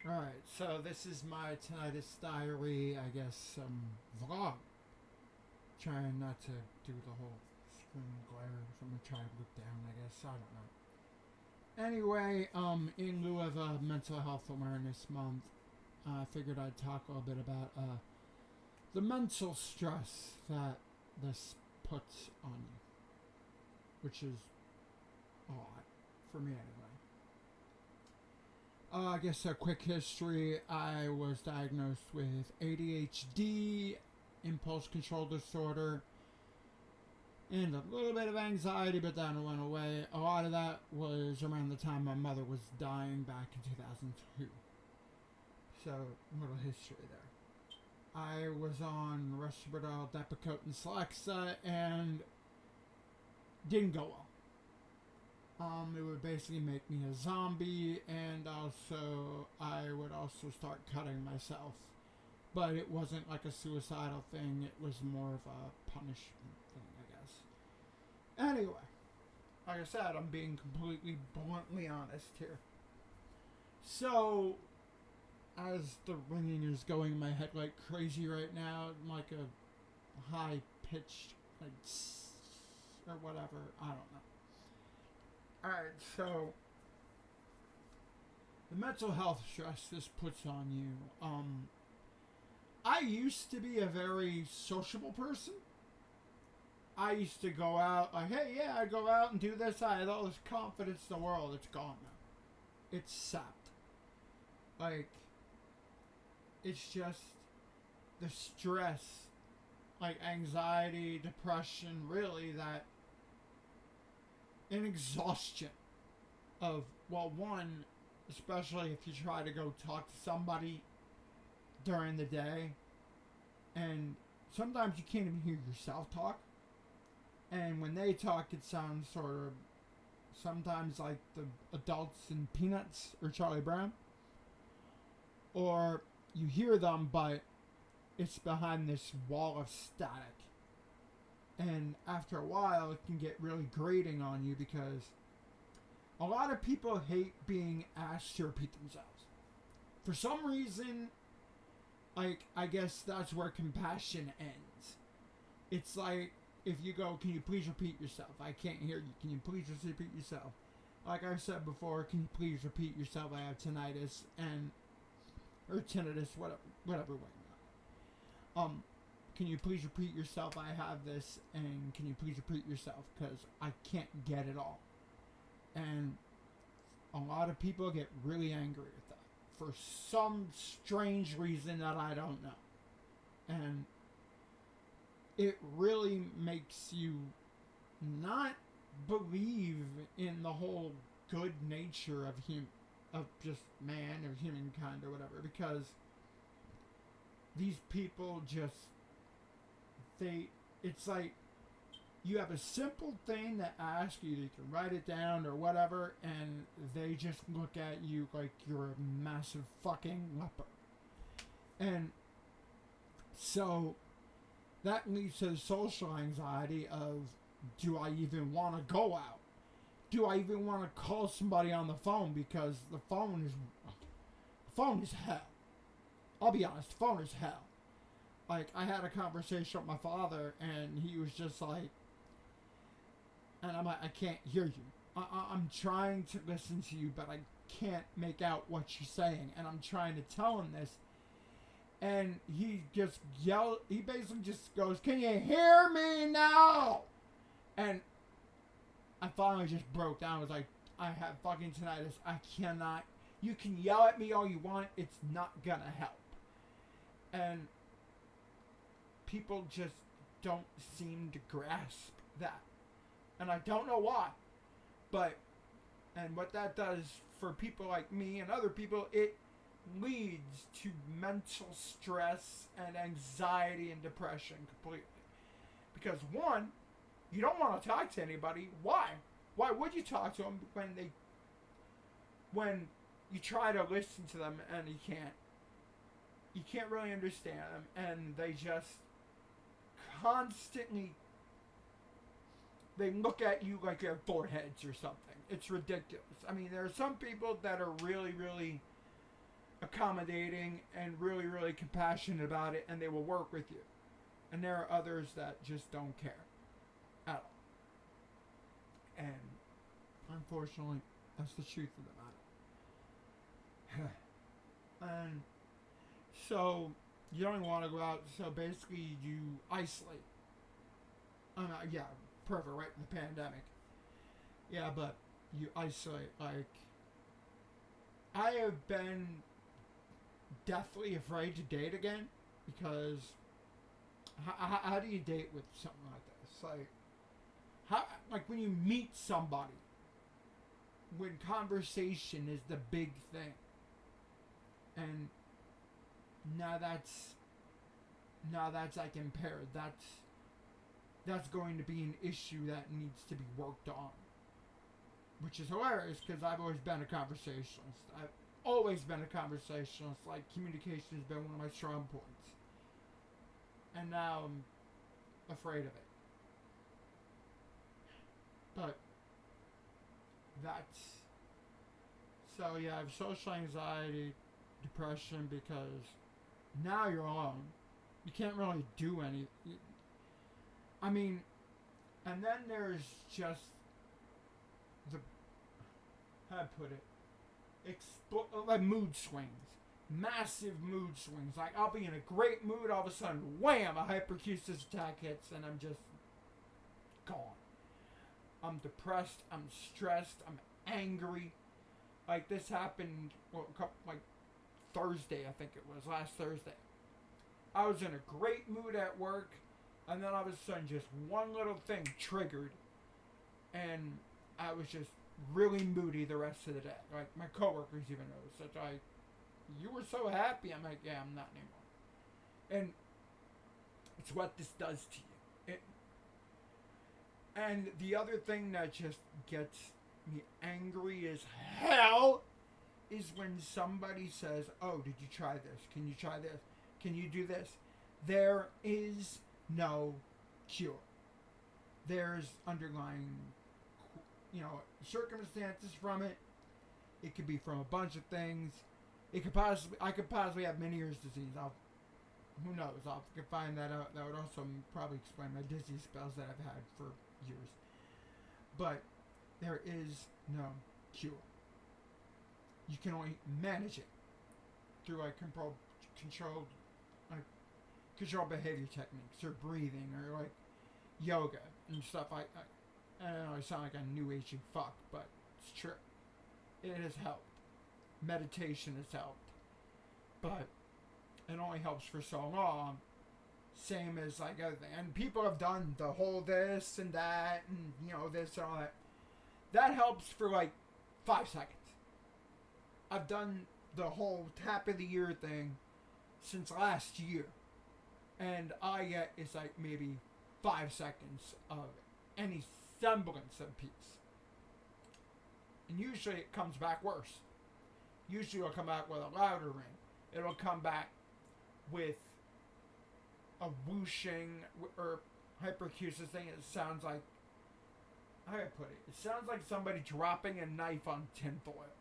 Alright, so this is my tinnitus diary, I guess, vlog. Trying not to do the whole screen glare, so I'm gonna try to look down, I guess, I don't know. Anyway, in lieu of Mental Health Awareness Month, I figured I'd talk a little bit about the mental stress that this puts on you, which is a lot, for me anyway. I guess a quick history. I was diagnosed with ADHD, impulse control disorder, and a little bit of anxiety, but then it went away. A lot of that was around the time my mother was dying back in 2002. So, a little history there. I was on Risperdal, Depakote, and Celexa, and didn't go well. It would basically make me a zombie, and also I would also start cutting myself. But it wasn't like a suicidal thing; it was more of a punishment thing, I guess. Anyway, like I said, I'm being completely bluntly honest here. So, as the ringing is going in my head like crazy right now, like a high pitched like or whatever, I don't know. Alright, so the mental health stress this puts on you. I used to be a very sociable person. I used to go out like, hey, yeah, I go out and do this. I had all this confidence in the world. It's gone now. It's sapped. Like, it's just the stress, like anxiety, depression, really, that an exhaustion of, well, one, especially if you try to go talk to somebody during the day, and sometimes you can't even hear yourself talk. And when they talk, it sounds sort of sometimes like the adults in Peanuts or Charlie Brown. Or you hear them, but it's behind this wall of static. And after a while, it can get really grating on you because a lot of people hate being asked to repeat themselves. For some reason, like, I guess that's where compassion ends. It's like, if you go, can you please repeat yourself? I can't hear you. Can you please just repeat yourself? Like I said before, can you please repeat yourself? I have tinnitus and, or tinnitus, whatever way. Can you please repeat yourself? I have this, and can you please repeat yourself? Because I can't get it all. And a lot of people get really angry at that for some strange reason that I don't know. And it really makes you not believe in the whole good nature of just man or humankind or whatever, because these people just, it's like you have a simple thing that asks you, you can write it down or whatever, and they just look at you like you're a massive fucking leper. And so that leads to the social anxiety of, do I even want to go out? Do I even want to call somebody on the phone? Because the phone is hell. I'll be honest, the phone is hell. Like, I had a conversation with my father, and he was just like, and I'm like, I can't hear you. I'm trying to listen to you, but I can't make out what you're saying. And I'm trying to tell him this. And he just he basically just goes, can you hear me now? And I finally just broke down. I was like, I have fucking tinnitus. I cannot. You can yell at me all you want. It's not gonna help. And people just don't seem to grasp that. And I don't know why. But, and what that does for people like me and other people, it leads to mental stress and anxiety and depression completely. Because one, you don't want to talk to anybody. Why? Why would you talk to them when you try to listen to them and you can't? You can't really understand them, and they just constantly, they look at you like they're foreheads or something. It's ridiculous. I mean, there are some people that are really, really accommodating and really, really compassionate about it, and they will work with you. And there are others that just don't care at all. And unfortunately, that's the truth of the matter. And so you don't want to go out. So basically, you isolate. Yeah, perfect, right? The pandemic. Yeah, but you isolate. Like, I have been deathly afraid to date again because how do you date with something like this? Like when you meet somebody, when conversation is the big thing, and now that's like impaired. That's going to be an issue that needs to be worked on, which is hilarious because I've always been a conversationalist. I've always been a conversationalist. Like, communication has been one of my strong points, and now I'm afraid of it. But that's so yeah. I have social anxiety, depression because now you're alone. You can't really do anything. I mean, and then there's just the, how to put it, like mood swings. Massive mood swings. Like, I'll be in a great mood, all of a sudden, wham, a hyperacusis attack hits, and I'm just gone. I'm depressed, I'm stressed, I'm angry. Like, this happened, like, Thursday, I think it was, last Thursday. I was in a great mood at work, and then all of a sudden just one little thing triggered, and I was just really moody the rest of the day. Like, my coworkers even noticed that. Like, you were so happy. I'm like, yeah, I'm not anymore. And it's what this does to you. And the other thing that just gets me angry as hell is when somebody says, oh, did you try this? Can you try this? Can you do this? There is no cure. There's underlying, circumstances from it. It could be from a bunch of things. I could possibly have Meniere's disease. Who knows? I could find that out. That would also probably explain my dizzy spells that I've had for years. But there is no cure. You can only manage it through controlled behavior techniques, or breathing, or like yoga and stuff. I don't know, I sound like a new agey fuck, but it's true. It has helped. Meditation has helped. But it only helps for so long. Same as like other thing. And people have done the whole this and that and this and all that. That helps for like 5 seconds. I've done the whole tap of the ear thing since last year. And all I get is like maybe 5 seconds of any semblance of peace. And usually it comes back worse. Usually it'll come back with a louder ring. It'll come back with a whooshing or hyperacusis thing. It sounds like, how do I put it? It sounds like somebody dropping a knife on tinfoil.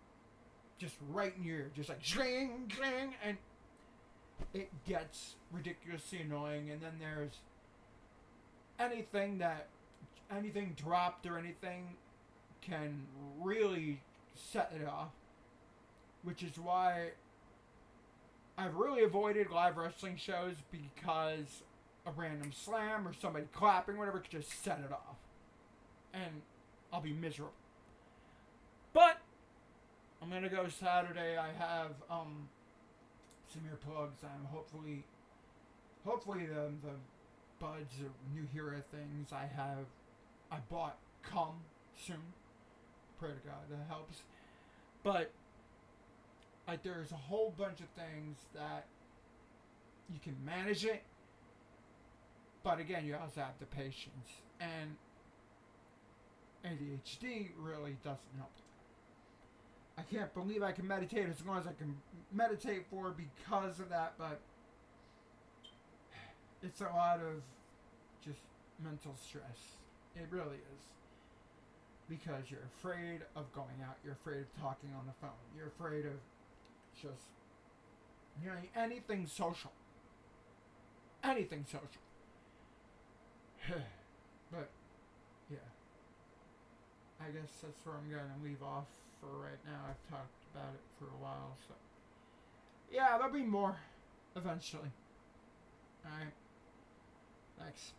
Just right in your ear. Just like zing, zing, and it gets ridiculously annoying. And then there's anything dropped or anything can really set it off. Which is why I've really avoided live wrestling shows, because a random slam or somebody clapping, whatever, could just set it off. And I'll be miserable. But I'm going to go Saturday. I have some earplugs. I'm hopefully the buds or New Hero things I bought come soon. Pray to God that helps. But like, there's a whole bunch of things that you can manage it, but again, you also have the patience, and ADHD really doesn't help. I can't believe I can meditate as long as I can meditate for because of that, but it's a lot of just mental stress. It really is. Because you're afraid of going out, you're afraid of talking on the phone, you're afraid of just You know, anything social. Anything social. But, yeah. I guess that's where I'm going to leave off for right now. I've talked about it for a while, so. Yeah, there'll be more eventually. Alright. Thanks.